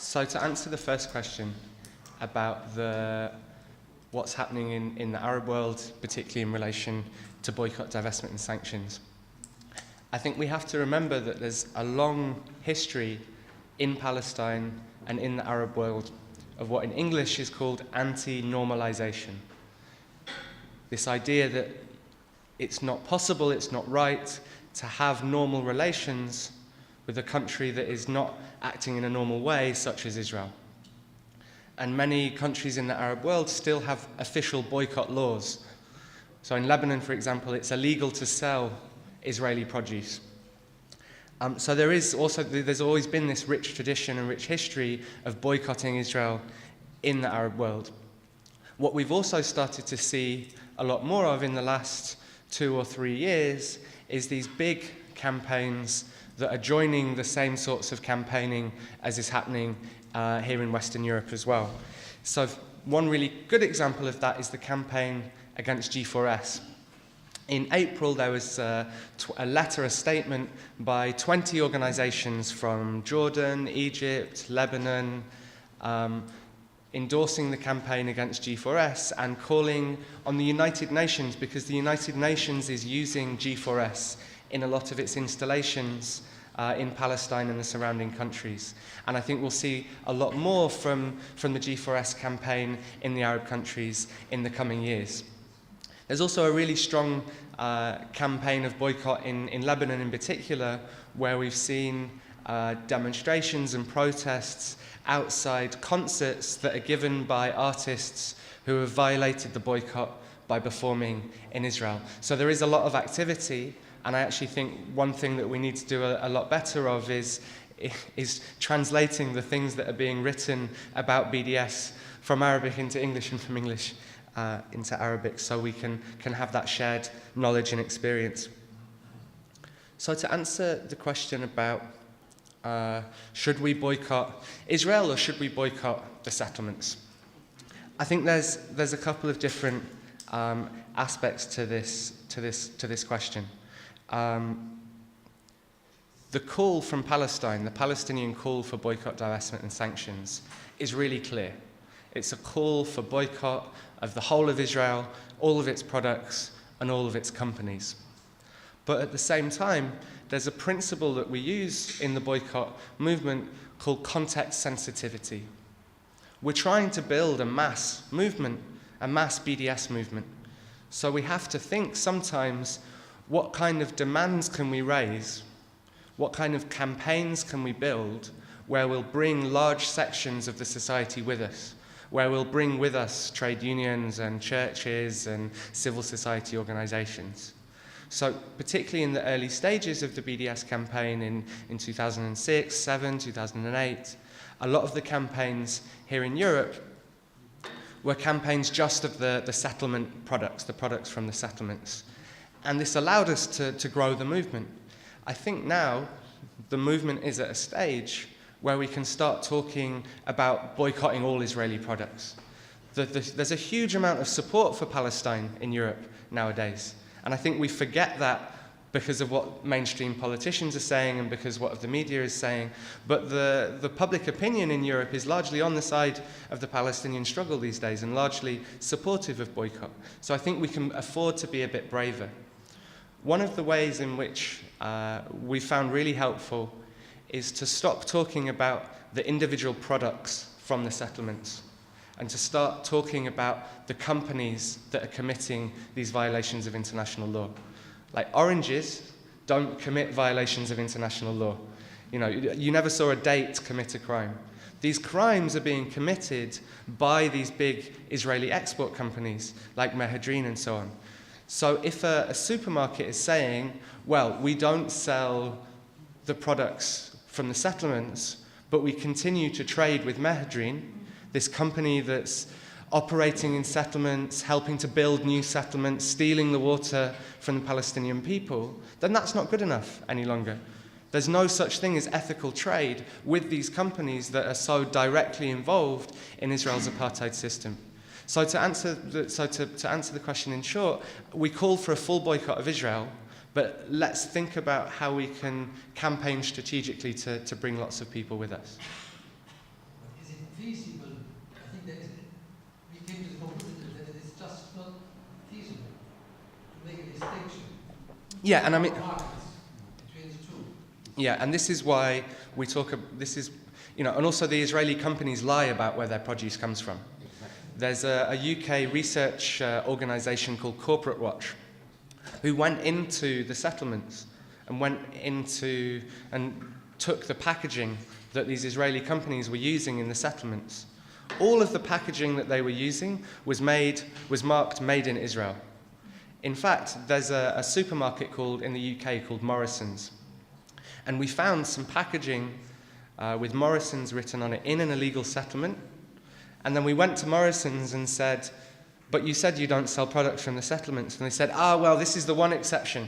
So to answer the first question about what's happening in the Arab world, particularly in relation to boycott, divestment and sanctions, I think we have to remember that there's a long history in Palestine and in the Arab world of what in English is called anti-normalization. This idea that it's not possible, it's not right to have normal relations with a country that is not acting in a normal way, such as Israel. And many countries in the Arab world still have official boycott laws. So in Lebanon, for example, it's illegal to sell Israeli produce. So there's always been this rich tradition and rich history of boycotting Israel in the Arab world. What we've also started to see a lot more of in the last 2 or 3 years is these big campaigns that are joining the same sorts of campaigning as is happening here in Western Europe as well. So one really good example of that is the campaign against G4S. In April, there was a statement by 20 organizations from Jordan, Egypt, Lebanon, endorsing the campaign against G4S and calling on the United Nations, because the United Nations is using G4S in a lot of its installations in Palestine and the surrounding countries. And I think we'll see a lot more from the G4S campaign in the Arab countries in the coming years. There's also a really strong campaign of boycott in Lebanon in particular, where we've seen demonstrations and protests outside concerts that are given by artists who have violated the boycott by performing in Israel. So there is a lot of activity, and I actually think one thing that we need to do a lot better of is translating the things that are being written about BDS from Arabic into English and from English into Arabic, so we can have that shared knowledge and experience. So to answer the question about should we boycott Israel or should we boycott the settlements, I think there's a couple of different aspects to this question. The call from Palestine, the Palestinian call for boycott, divestment and sanctions, is really clear. It's a call for boycott of the whole of Israel, all of its products, and all of its companies. But at the same time, there's a principle that we use in the boycott movement called context sensitivity. We're trying to build a mass movement, a mass BDS movement. So we have to think sometimes, what kind of demands can we raise? What kind of campaigns can we build where we'll bring large sections of the society with us, where we'll bring with us trade unions and churches and civil society organizations? So particularly in the early stages of the BDS campaign in 2006, 2007, 2008, a lot of the campaigns here in Europe were campaigns just of the settlement products, the products from the settlements. And this allowed us to grow the movement. I think now the movement is at a stage where we can start talking about boycotting all Israeli products. There's a huge amount of support for Palestine in Europe nowadays. And I think we forget that because of what mainstream politicians are saying and because what the media is saying. But the public opinion in Europe is largely on the side of the Palestinian struggle these days and largely supportive of boycott. So I think we can afford to be a bit braver. One of the ways in which we found really helpful is to stop talking about the individual products from the settlements and to start talking about the companies that are committing these violations of international law. Like oranges don't commit violations of international law. You know, you never saw a date commit a crime. These crimes are being committed by these big Israeli export companies like Mehedrin and so on. So if a supermarket is saying, well, we don't sell the products from the settlements, but we continue to trade with Mehedrin, this company that's operating in settlements, helping to build new settlements, stealing the water from the Palestinian people, then that's not good enough any longer. There's no such thing as ethical trade with these companies that are so directly involved in Israel's apartheid system. So to answer the question in short, we call for a full boycott of Israel, but let's think about how we can campaign strategically to bring lots of people with us. feasible. I think we came to the conclusion that it is just not feasible to make a distinction. Yeah, and I mean, between the two. yeah, and this is why we talk. This is, and also the Israeli companies lie about where their produce comes from. There's a UK research organisation called Corporate Watch, who went into the settlements and took the packaging that these Israeli companies were using in the settlements. All of the packaging that they were using was marked "Made in Israel." In fact, there's a supermarket in the UK called Morrison's, and we found some packaging with Morrison's written on it in an illegal settlement. And then we went to Morrison's and said, "But you said you don't sell products from the settlements." And they said, well, this is the one exception.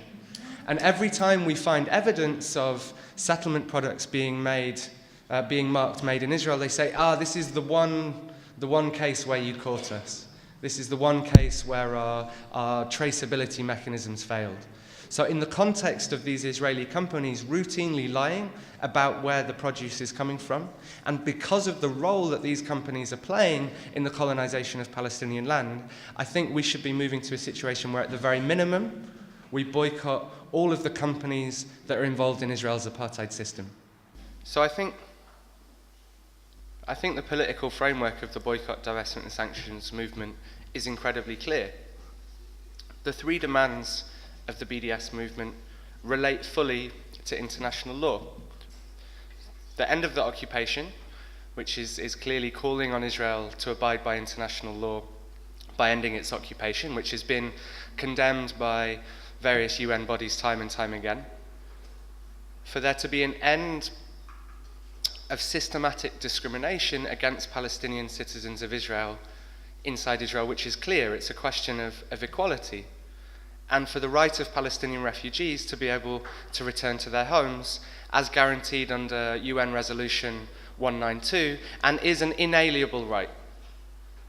And every time we find evidence of settlement products being marked "Made in Israel," they say, this is the one case where you caught us. This is the one case where our traceability mechanisms failed. So in the context of these Israeli companies routinely lying about where the produce is coming from, and because of the role that these companies are playing in the colonization of Palestinian land, I think we should be moving to a situation where at the very minimum, we boycott all of the companies that are involved in Israel's apartheid system. So I think the political framework of the boycott, divestment and sanctions movement is incredibly clear. The three demands of the BDS movement relate fully to international law. The end of the occupation, which is clearly calling on Israel to abide by international law by ending its occupation, which has been condemned by various UN bodies time and time again. For there to be an end of systematic discrimination against Palestinian citizens of Israel inside Israel, which is clear, it's a question of equality. And for the right of Palestinian refugees to be able to return to their homes as guaranteed under UN Resolution 192 and is an inalienable right.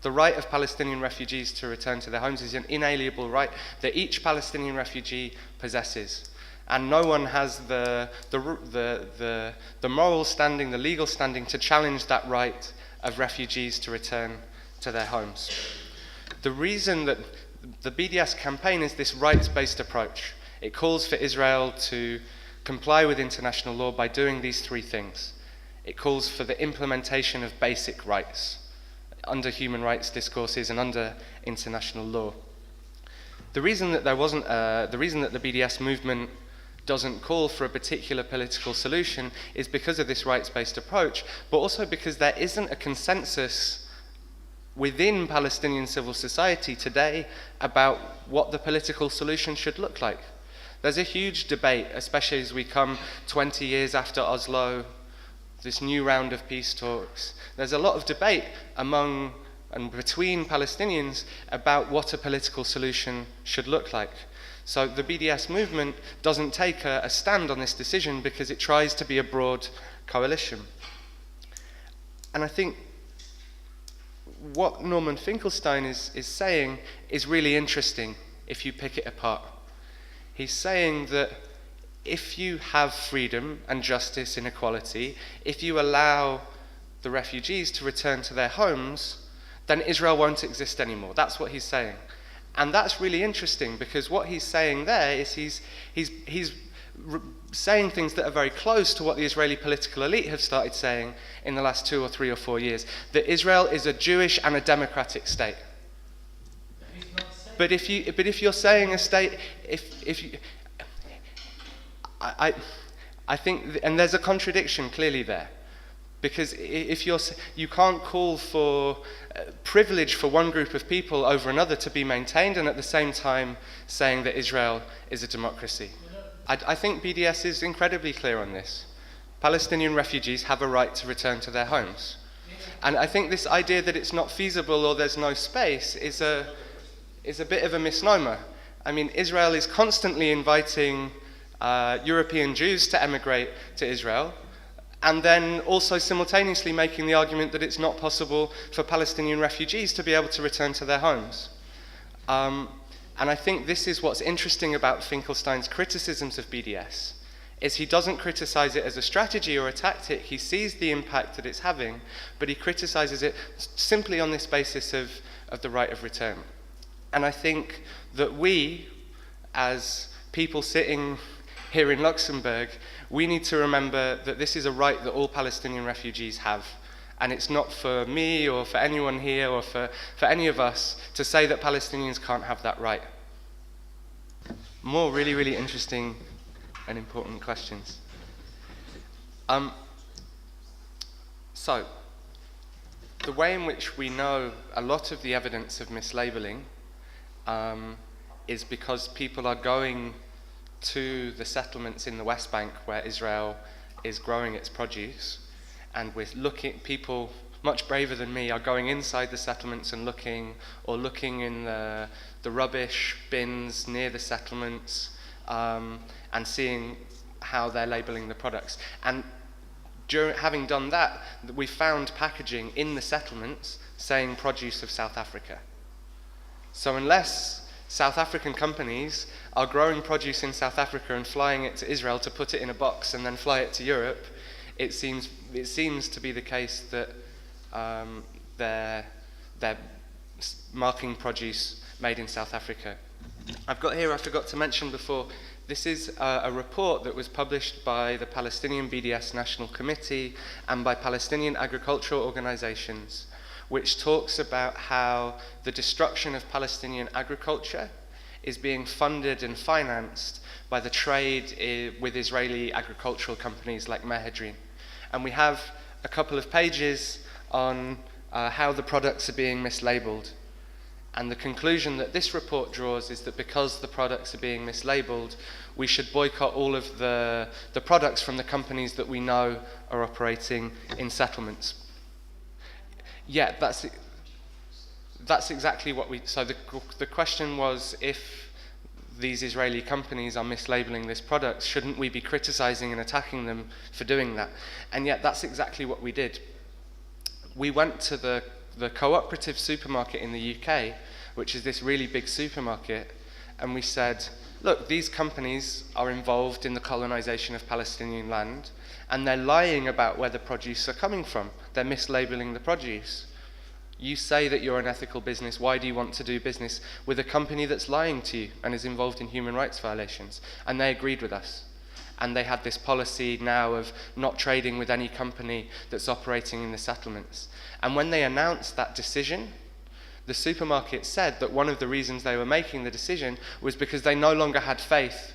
The right of Palestinian refugees to return to their homes is an inalienable right that each Palestinian refugee possesses. And no one has the moral standing, the legal standing to challenge that right of refugees to return to their homes. The reason that the BDS campaign is this rights-based approach. It calls for Israel to comply with international law by doing these three things. It calls for the implementation of basic rights under human rights discourses and under international law. The reason that the BDS movement doesn't call for a particular political solution is because of this rights-based approach, but also because there isn't a consensus within Palestinian civil society today about what the political solution should look like. There's a huge debate, especially as we come 20 years after Oslo, this new round of peace talks. There's a lot of debate among and between Palestinians about what a political solution should look like. So the BDS movement doesn't take a stand on this decision because it tries to be a broad coalition. And I think what Norman Finkelstein is saying is really interesting if you pick it apart. He's saying that if you have freedom and justice and equality, if you allow the refugees to return to their homes, then Israel won't exist anymore. That's what he's saying. And that's really interesting because what he's saying there is he's saying things that are very close to what the Israeli political elite have started saying in the last 2 or 3 or 4 years, that Israel is a Jewish and a democratic state. But if you're saying a state, I think, and there's a contradiction clearly there, because if you can't call for privilege for one group of people over another to be maintained, and at the same time saying that Israel is a democracy. I think BDS is incredibly clear on this. Palestinian refugees have a right to return to their homes. And I think this idea that it's not feasible or there's no space is a bit of a misnomer. I mean, Israel is constantly inviting European Jews to emigrate to Israel, and then also simultaneously making the argument that it's not possible for Palestinian refugees to be able to return to their homes. And I think this is what's interesting about Finkelstein's criticisms of BDS, is he doesn't criticize it as a strategy or a tactic. He sees the impact that it's having, but he criticizes it simply on this basis of the right of return. And I think that we, as people sitting here in Luxembourg, we need to remember that this is a right that all Palestinian refugees have. And it's not for me or for anyone here or for any of us to say that Palestinians can't have that right. More really, really interesting and important questions. So, the way in which we know a lot of the evidence of mislabeling is because people are going to the settlements in the West Bank where Israel is growing its produce, and we're looking, people much braver than me are going inside the settlements and looking in the rubbish bins near the settlements and seeing how they're labeling the products. And having done that, we found packaging in the settlements saying produce of South Africa. So unless South African companies are growing produce in South Africa and flying it to Israel to put it in a box and then fly it to Europe, it seems to be the case that they're marking produce made in South Africa. I've got here, I forgot to mention before, this is a report that was published by the Palestinian BDS National Committee and by Palestinian agricultural organizations, which talks about how the destruction of Palestinian agriculture is being funded and financed by the trade with Israeli agricultural companies like Mehedrin. And we have a couple of pages on how the products are being mislabeled. And the conclusion that this report draws is that because the products are being mislabeled, we should boycott all of the products from the companies that we know are operating in settlements. Yeah, that's exactly what we... So the question was, if these Israeli companies are mislabeling this product, shouldn't we be criticizing and attacking them for doing that? And yet that's exactly what we did. We went to the cooperative supermarket in the UK, which is this really big supermarket, and we said, look, these companies are involved in the colonization of Palestinian land, and they're lying about where the produce are coming from. They're mislabeling the produce. You say that you're an ethical business. Why do you want to do business with a company that's lying to you and is involved in human rights violations? And they agreed with us. And they had this policy now of not trading with any company that's operating in the settlements. And when they announced that decision, the supermarket said that one of the reasons they were making the decision was because they no longer had faith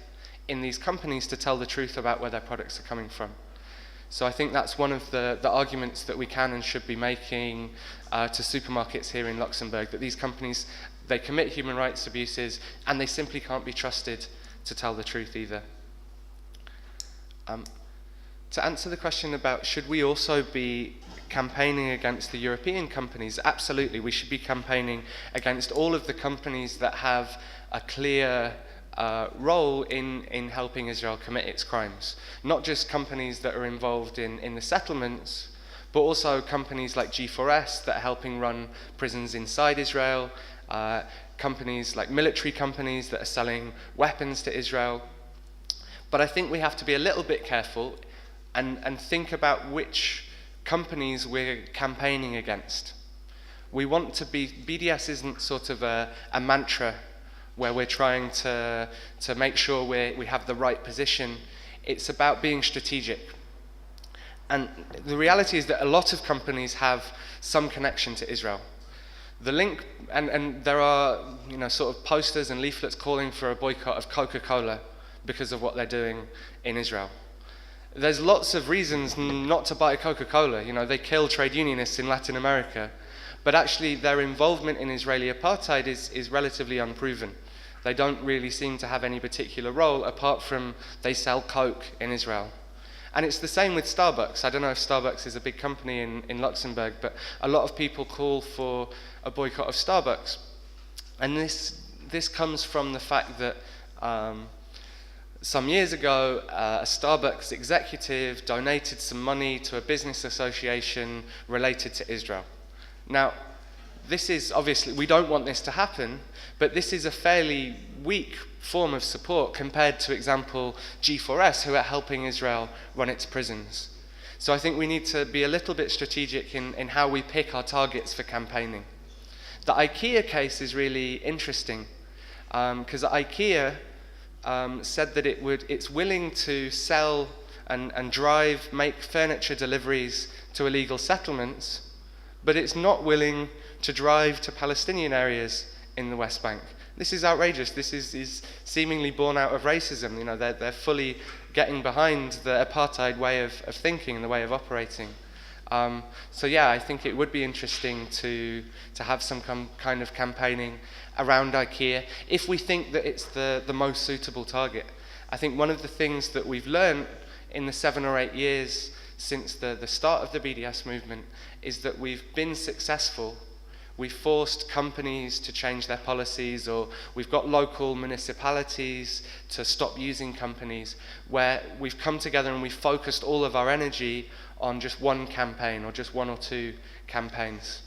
in these companies to tell the truth about where their products are coming from. So I think that's one of the arguments that we can and should be making to supermarkets here in Luxembourg, that these companies, they commit human rights abuses and they simply can't be trusted to tell the truth either. To answer the question about should we also be campaigning against the European companies, absolutely, we should be campaigning against all of the companies that have a clear role in helping Israel commit its crimes. Not just companies that are involved in the settlements, but also companies like G4S that are helping run prisons inside Israel, companies like military companies that are selling weapons to Israel. But I think we have to be a little bit careful and think about which companies we're campaigning against. We want to be, BDS isn't sort of a mantra where we're trying to make sure we have the right position. It's about being strategic. And the reality is that a lot of companies have some connection to Israel. The link, and there are, sort of posters and leaflets calling for a boycott of Coca-Cola because of what they're doing in Israel. There's lots of reasons not to buy Coca-Cola. They kill trade unionists in Latin America. But actually, their involvement in Israeli apartheid is relatively unproven. They don't really seem to have any particular role, apart from they sell Coke in Israel. And it's the same with Starbucks. I don't know if Starbucks is a big company in Luxembourg, but a lot of people call for a boycott of Starbucks. And this comes from the fact that some years ago, a Starbucks executive donated some money to a business association related to Israel. Now, this is obviously, we don't want this to happen, but this is a fairly weak form of support compared to, example, G4S, who are helping Israel run its prisons. So I think we need to be a little bit strategic in how we pick our targets for campaigning. The IKEA case is really interesting because IKEA said that it's willing to sell and make furniture deliveries to illegal settlements, but it's not willing to drive to Palestinian areas in the West Bank. This is outrageous. This is seemingly born out of racism. You know, they're fully getting behind the apartheid way of thinking and the way of operating. So yeah, I think it would be interesting to have some kind of campaigning around IKEA if we think that it's the most suitable target. I think one of the things that we've learned in the 7 or 8 years since the start of the BDS movement is that we've been successful. We've forced companies to change their policies, or we've got local municipalities to stop using companies, where we've come together and we've focused all of our energy on just one campaign or just 1 or 2 campaigns.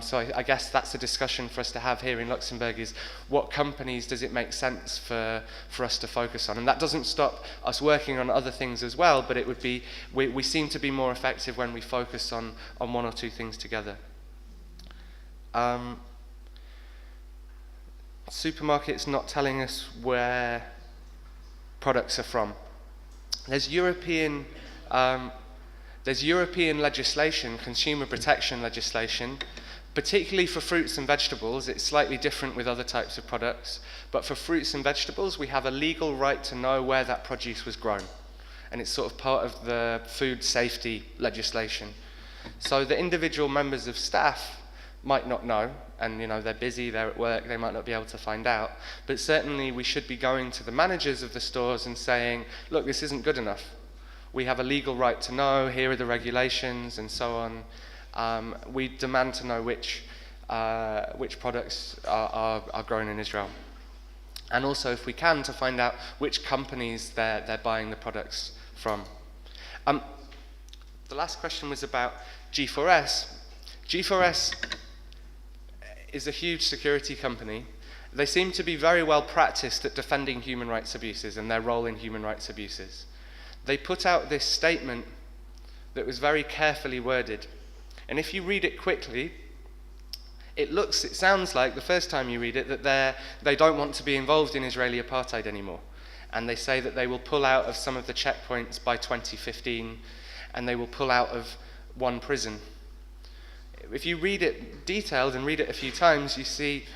So I guess that's a discussion for us to have here in Luxembourg, is what companies does it make sense for us to focus on? And that doesn't stop us working on other things as well, but it would be, we seem to be more effective when we focus on 1 or 2 things together. Supermarkets not telling us where products are from. There's European legislation, consumer protection legislation, particularly for fruits and vegetables. It's slightly different with other types of products, but for fruits and vegetables, we have a legal right to know where that produce was grown. And it's sort of part of the food safety legislation. So the individual members of staff might not know, and you know, they're busy, they're at work, they might not be able to find out, but certainly we should be going to the managers of the stores and saying, look, this isn't good enough. We have a legal right to know, here are the regulations, and so on. We demand to know which products are grown in Israel. And also, if we can, to find out which companies they're buying the products from. The last question was about G4S. G4S is a huge security company. They seem to be very well practiced at defending human rights abuses and their role in human rights abuses. They put out this statement that was very carefully worded. And if you read it quickly, it sounds like, the first time you read it, that they don't want to be involved in Israeli apartheid anymore. And they say that they will pull out of some of the checkpoints by 2015, and they will pull out of 1 prison. If you read it detailed and read it a few times, you see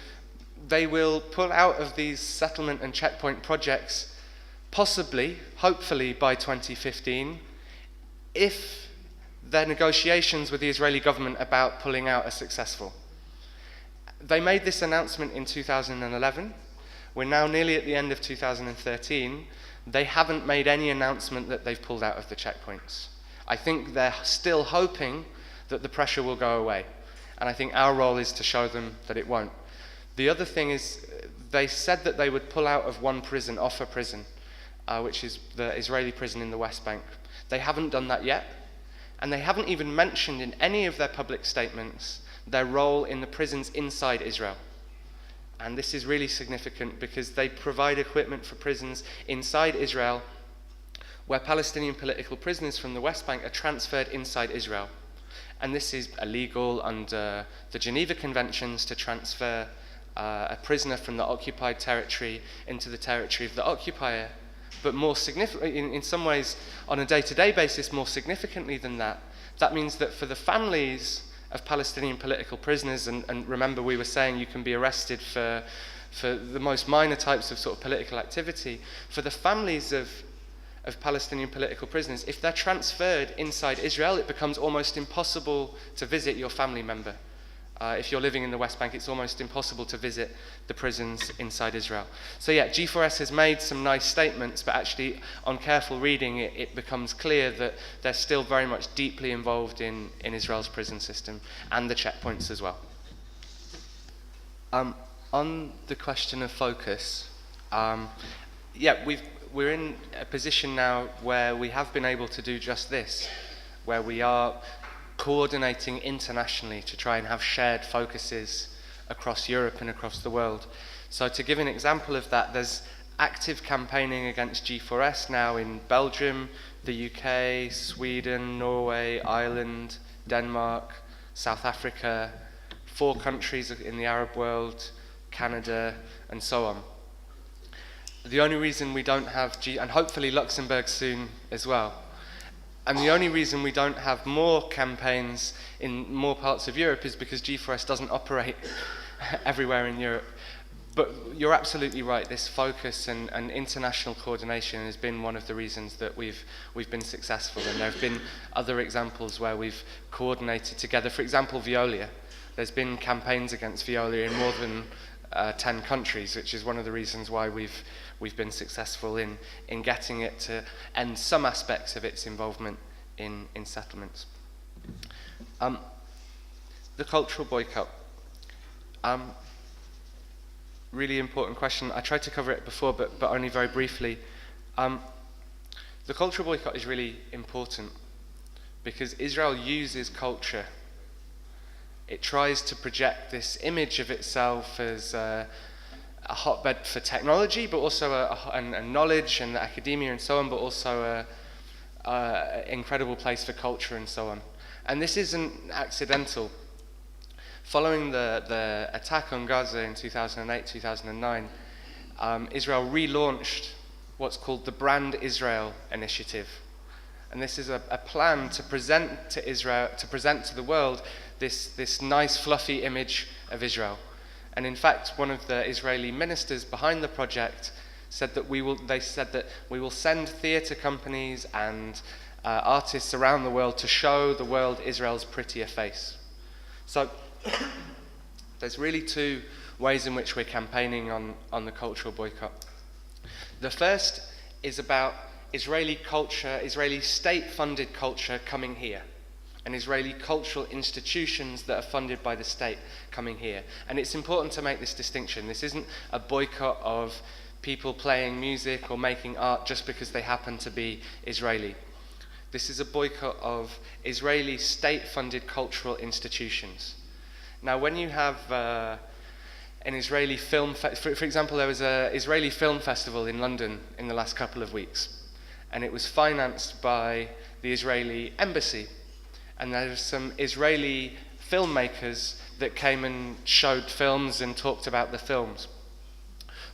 they will pull out of these settlement and checkpoint projects possibly, hopefully by 2015, if their negotiations with the Israeli government about pulling out are successful. They made this announcement in 2011. We're now nearly at the end of 2013. They haven't made any announcement that they've pulled out of the checkpoints. I think they're still hoping that the pressure will go away. And I think our role is to show them that it won't. The other thing is, they said that they would pull out of 1 prison, Offa prison, which is the Israeli prison in the West Bank. They haven't done that yet. And they haven't even mentioned in any of their public statements their role in the prisons inside Israel. And this is really significant because they provide equipment for prisons inside Israel, where Palestinian political prisoners from the West Bank are transferred inside Israel. And this is illegal under the Geneva Conventions to transfer a prisoner from the occupied territory into the territory of the occupier. But more significantly, in some ways, on a day-to-day basis, more significantly than that, that means that for the families of Palestinian political prisoners, and remember we were saying you can be arrested for the most minor types of sort of political activity, for the families of Palestinian political prisoners, if they're transferred inside Israel, it becomes almost impossible to visit your family member. If you're living in the West Bank, it's almost impossible to visit the prisons inside Israel. So yeah, G4S has made some nice statements, but actually on careful reading, it becomes clear that they're still very much deeply involved in Israel's prison system and the checkpoints as well. On the question of focus, we're in a position now where we have been able to do just this, where we are coordinating internationally to try and have shared focuses across Europe and across the world. So to give an example of that, there's active campaigning against G4S now in Belgium, the UK, Sweden, Norway, Ireland, Denmark, South Africa, 4 countries in the Arab world, Canada, and so on. The only reason we don't have and hopefully Luxembourg soon as well. And the only reason we don't have more campaigns in more parts of Europe is because G4S doesn't operate everywhere in Europe. But you're absolutely right, this focus and international coordination has been one of the reasons that we've been successful, and there have been other examples where we've coordinated together. For example, Veolia. There's been campaigns against Veolia in more than 10 countries, which is one of the reasons why we've been successful in getting it to end some aspects of its involvement in settlements. The cultural boycott. Really important question. I tried to cover it before, but only very briefly. The cultural boycott is really important because Israel uses culture. It tries to project this image of itself as a hotbed for technology, but also and knowledge and academia and so on, but also an incredible place for culture and so on. And this isn't accidental. Following the attack on Gaza in 2008-2009, Israel relaunched what's called the Brand Israel initiative. And this is a plan to present to Israel, to present to the world this nice fluffy image of Israel. And in fact, one of the Israeli ministers behind the project said that we will send theatre companies and artists around the world to show the world Israel's prettier face. So there's really 2 ways in which we're campaigning on the cultural boycott. The first is about Israeli culture, Israeli state-funded culture coming here, and Israeli cultural institutions that are funded by the state coming here. And it's important to make this distinction. This isn't a boycott of people playing music or making art just because they happen to be Israeli. This is a boycott of Israeli state-funded cultural institutions. Now, when you have an Israeli film, for example, there was an Israeli film festival in London in the last couple of weeks, and it was financed by the Israeli embassy. And there were some Israeli filmmakers that came and showed films and talked about the films.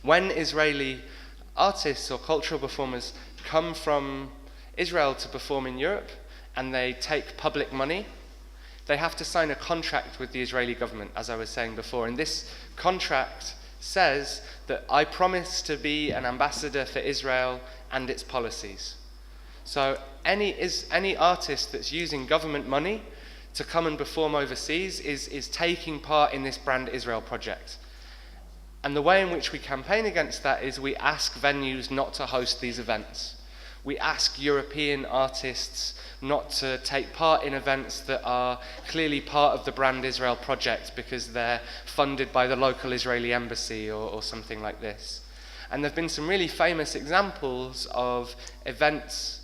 When Israeli artists or cultural performers come from Israel to perform in Europe and they take public money, they have to sign a contract with the Israeli government, as I was saying before. And this contract says that I promise to be an ambassador for Israel and its policies. So any artist that's using government money to come and perform overseas is taking part in this Brand Israel project. And the way in which we campaign against that is we ask venues not to host these events. We ask European artists not to take part in events that are clearly part of the Brand Israel project because they're funded by the local Israeli embassy or something like this. And there have been some really famous examples of events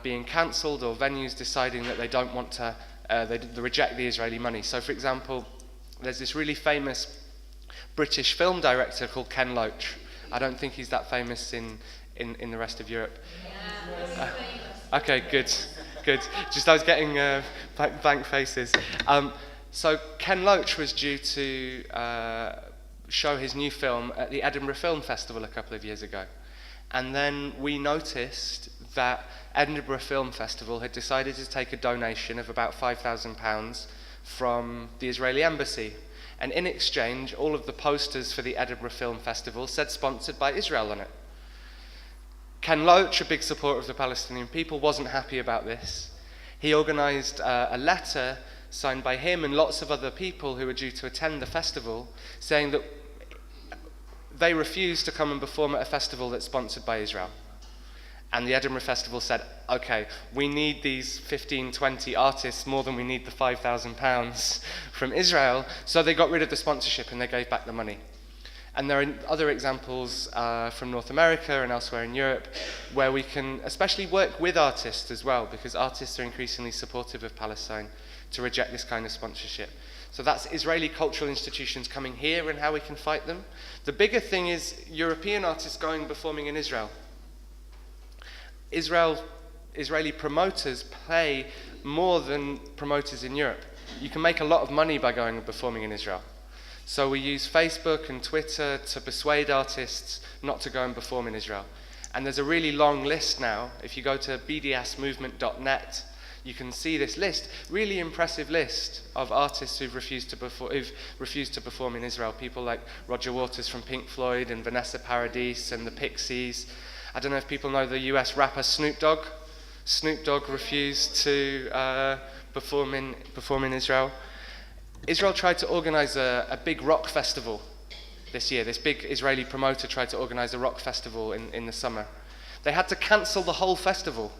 being cancelled or venues deciding that they don't want to, they reject the Israeli money. So, for example, there's this really famous British film director called Ken Loach. I don't think he's that famous in the rest of Europe. Okay, good. Just I was getting blank faces. So Ken Loach was due to show his new film at the Edinburgh Film Festival a couple of years ago. And then we noticed that Edinburgh Film Festival had decided to take a donation of about £5,000 from the Israeli embassy. And in exchange, all of the posters for the Edinburgh Film Festival said sponsored by Israel on it. Ken Loach, a big supporter of the Palestinian people, wasn't happy about this. He organised a letter signed by him and lots of other people who were due to attend the festival, saying that they refused to come and perform at a festival that's sponsored by Israel. And the Edinburgh Festival said, okay, we need these 15, 20 artists more than we need the £5,000 from Israel, so they got rid of the sponsorship and they gave back the money. And there are other examples from North America and elsewhere in Europe where we can especially work with artists as well, because artists are increasingly supportive of Palestine, to reject this kind of sponsorship. So that's Israeli cultural institutions coming here and how we can fight them. The bigger thing is European artists going and performing in Israel. Israeli promoters pay more than promoters in Europe. You can make a lot of money by going and performing in Israel. So we use Facebook and Twitter to persuade artists not to go and perform in Israel. And there's a really long list now. If you go to bdsmovement.net, you can see this list, really impressive list of artists who've refused to perform in Israel. People like Roger Waters from Pink Floyd and Vanessa Paradis and the Pixies. I don't know if people know the US rapper Snoop Dogg. Snoop Dogg refused to perform in Israel. Israel tried to organize a big rock festival this year. This big Israeli promoter tried to organize a rock festival in the summer. They had to cancel the whole festival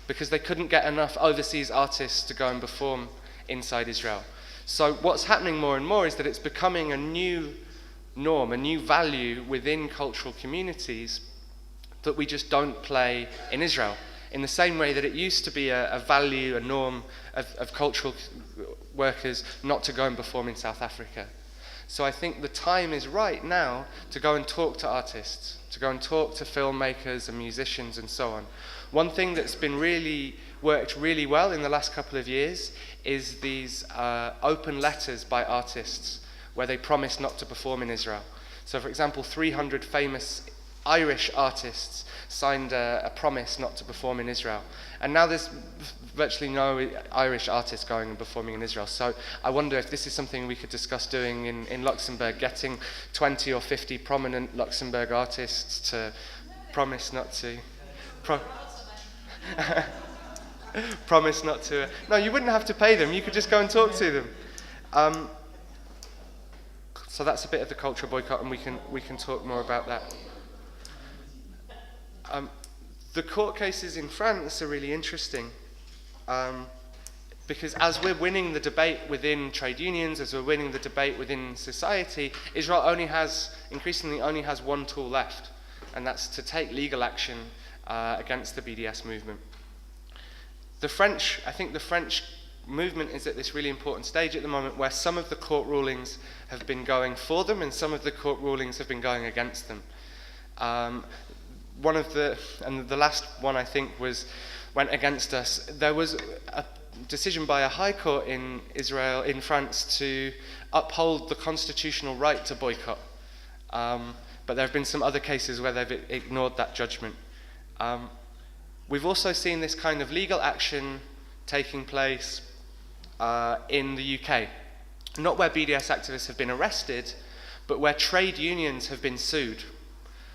because they couldn't get enough overseas artists to go and perform inside Israel. So what's happening more and more is that it's becoming a new norm, a new value within cultural communities that we just don't play in Israel. In the same way that it used to be a value, a norm of cultural workers not to go and perform in South Africa. So I think the time is right now to go and talk to artists, to go and talk to filmmakers and musicians and so on. One thing that's been worked really well in the last couple of years is these open letters by artists where they promise not to perform in Israel. So for example, 300 famous Irish artists signed a promise not to perform in Israel. And now there's virtually no Irish artists going and performing in Israel. So I wonder if this is something we could discuss doing in Luxembourg, getting 20 or 50 prominent Luxembourg artists to promise not to... promise not to... No, you wouldn't have to pay them. You could just go and talk to them. So that's a bit of the cultural boycott, and we can talk more about that. The court cases in France are really interesting because as we're winning the debate within trade unions, as we're winning the debate within society, Israel increasingly only has one tool left, and that's to take legal action against the BDS movement. I think the French movement is at this really important stage at the moment where some of the court rulings have been going for them and some of the court rulings have been going against them. The last one I think went against us. There was a decision by a high court in France, to uphold the constitutional right to boycott. But there have been some other cases where they've ignored that judgment. We've also seen this kind of legal action taking place in the UK. Not where BDS activists have been arrested, but where trade unions have been sued,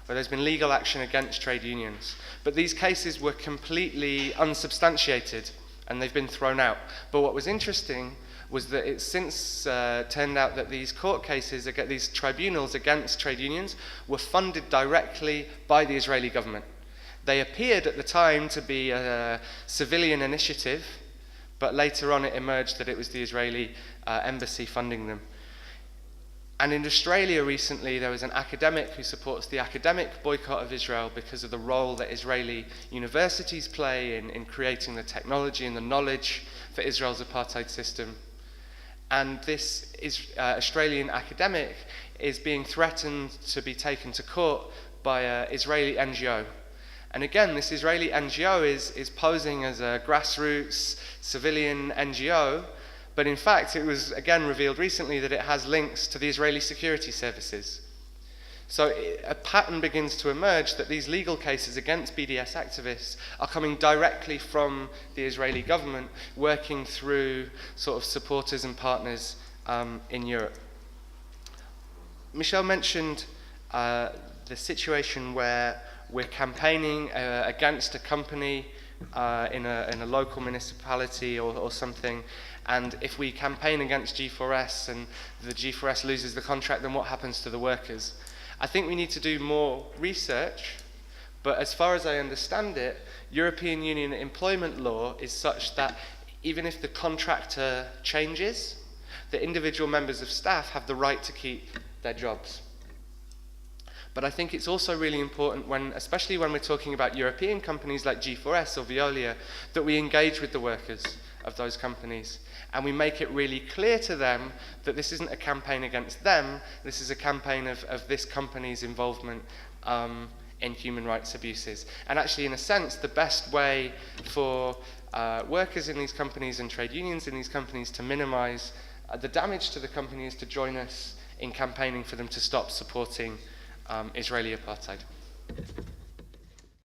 where there's been legal action against trade unions. But these cases were completely unsubstantiated and they've been thrown out. But what was interesting was that it's since turned out that these court cases, these tribunals against trade unions, were funded directly by the Israeli government. They appeared at the time to be a civilian initiative, but later on it emerged that it was the Israeli embassy funding them. And in Australia recently, there was an academic who supports the academic boycott of Israel because of the role that Israeli universities play in creating the technology and the knowledge for Israel's apartheid system. And this Australian academic is being threatened to be taken to court by an Israeli NGO. And again, this Israeli NGO is posing as a grassroots civilian NGO, but in fact, it was again revealed recently that it has links to the Israeli security services. So a pattern begins to emerge that these legal cases against BDS activists are coming directly from the Israeli government, working through sort of supporters and partners in Europe. Michelle mentioned the situation where we're campaigning against a company in a local municipality or something, and if we campaign against G4S and the G4S loses the contract, then what happens to the workers? I think we need to do more research, but as far as I understand it, European Union employment law is such that even if the contractor changes, the individual members of staff have the right to keep their jobs. But I think it's also really important, especially when we're talking about European companies like G4S or Veolia, that we engage with the workers of those companies and we make it really clear to them that this isn't a campaign against them, this is a campaign of this company's involvement in human rights abuses. And actually, in a sense, the best way for workers in these companies and trade unions in these companies to minimize the damage to the company is to join us in campaigning for them to stop supporting Israeli apartheid.